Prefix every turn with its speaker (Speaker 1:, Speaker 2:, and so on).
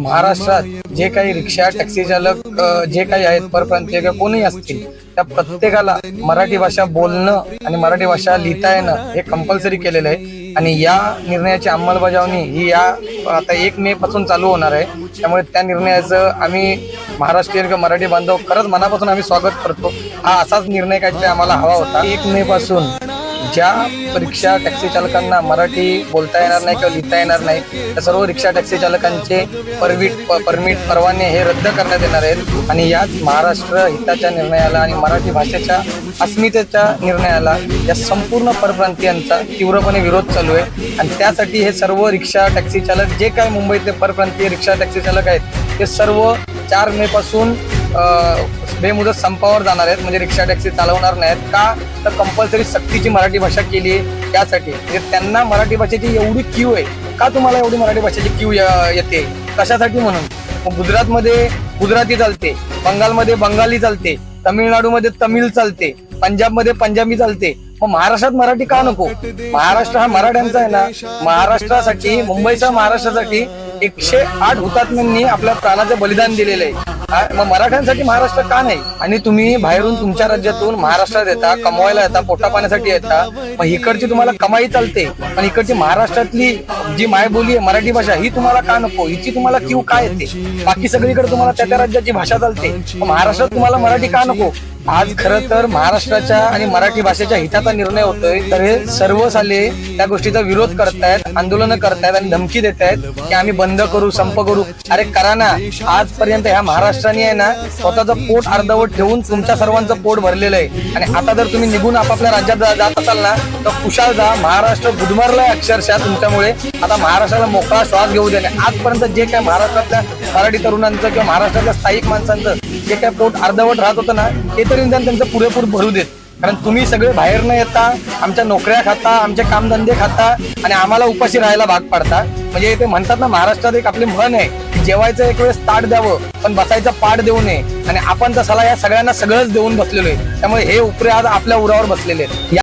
Speaker 1: महाराष्ट्रात जे काही रिक्षा टॅक्सी चालक जे काही आहेत परप्रांतीय किंवा कोणीही असतील त्या प्रत्येकाला मराठी भाषा बोलणं आणि मराठी भाषा लिहिता येणं हे कंपल्सरी केलेलं आहे। आणि या निर्णयाची अंमलबजावणी ही या आता 1 मे पासून चालू होणार आहे। त्यामुळे त्या निर्णयाचं आम्ही महाराष्ट्रीयन किंवा मराठी बांधव खरंच मनापासून आम्ही स्वागत करतो। हा असाच निर्णय काहीतरी आम्हाला हवा होता। 1 मे पासून ज्या रिक्षा टॅक्सी चालकांना मराठी बोलता येणार नाही किंवा लिहिता येणार नाही त्या सर्व रिक्षा टॅक्सी चालकांचे परमिट परवाने हे रद्द करण्यात येणार आहेत। आणि याच महाराष्ट्र हिताच्या निर्णयाला आणि मराठी भाषेच्या अस्मितेच्या निर्णयाला या संपूर्ण परप्रांतीयांचा तीव्रपणे विरोध चालू आहे। आणि त्यासाठी हे सर्व रिक्षा टॅक्सी चालक जे काही मुंबईतले परप्रांतीय रिक्षा टॅक्सी चालक आहेत ते सर्व 4 मे पासून बेमुदत संपावर जाणार आहेत। म्हणजे रिक्षा टॅक्सी चालवणार नाहीत का तर कंपल्सरी सक्तीची मराठी भाषा केली आहे त्यासाठी। म्हणजे त्यांना मराठी भाषेची एवढी कीव आहे का, तुम्हाला एवढी मराठी भाषेची कीव येते कशासाठी म्हणून गुजरातमध्ये गुजराती चालते, बंगालमध्ये बंगाली चालते, तामिळनाडूमध्ये तमिळ चालते, पंजाबमध्ये पंजाबी चालते, मग महाराष्ट्रात मराठी का नको? महाराष्ट्र हा मराठ्यांचा आहे ना। महाराष्ट्रासाठी मुंबईच्या महाराष्ट्रासाठी 108 हुतात्म्यांनी आपल्या प्राणाचं बलिदान दिलेलं आहे। मग मराठ्यांसाठी महाराष्ट्र का नाही? आणि तुम्ही बाहेरून तुमच्या राज्यातून महाराष्ट्रात येता, कमवायला येता, पोटा पाण्यासाठी येता, मग इकडची तुम्हाला कमाई चालते पण इकडची महाराष्ट्रातली जी मायबोली आहे मराठी भाषा ही तुम्हाला का नको? हिची तुम्हाला कीव काय येते? बाकी सगळीकडे तुम्हाला त्या राज्याची भाषा चालते, मग महाराष्ट्रात तुम्हाला मराठी का नको? आज खरं तर महाराष्ट्राच्या आणि मराठी भाषेच्या हिताचा निर्णय होतोय तर हे सर्व साले त्या गोष्टीचा विरोध करतायत, आंदोलन करतायत आणि धमकी देत आहेत की आम्ही बंद करू, संप करू। अरे करा ना। आजपर्यंत ह्या महाराष्ट्राने आहे ना स्वतःचं पोट अर्धवट ठेवून तुमच्या सर्वांचं पोट भरलेलं आहे। आणि आता जर तुम्ही निघून आपापल्या राज्यात जात असाल ना तर कुशाल जा। महाराष्ट्र गुदमरलाय अक्षरशः तुमच्यामुळे। आता महाराष्ट्राला मोकळा श्वास घेऊ देणे। आजपर्यंत जे काय महाराष्ट्रातल्या मराठी तरुणांचं किंवा महाराष्ट्रातल्या स्थायिक माणसांचं जे काय पोट अर्धवट राहत होतं ना ते तरी त्यांचं पुरेपूर भरू देत। कारण तुम्ही सगळे बाहेर न येता आमच्या नोकऱ्या खाता, आमचे कामधंदे खाता आणि आम्हाला उपाशी राहायला भाग पाडता। म्हणजे ते म्हणतात ना महाराष्ट्रात एक आपली म्हण आहे की जेवायचं एक वेळेस ताट द्यावं पण बसायचं पाठ देऊ नये। आणि आपण तसाला या सगळ्यांना सगळंच देऊन बसलेलो आहे। त्यामुळे हे उपरे आज आपल्या उरावर बसलेले आहेत।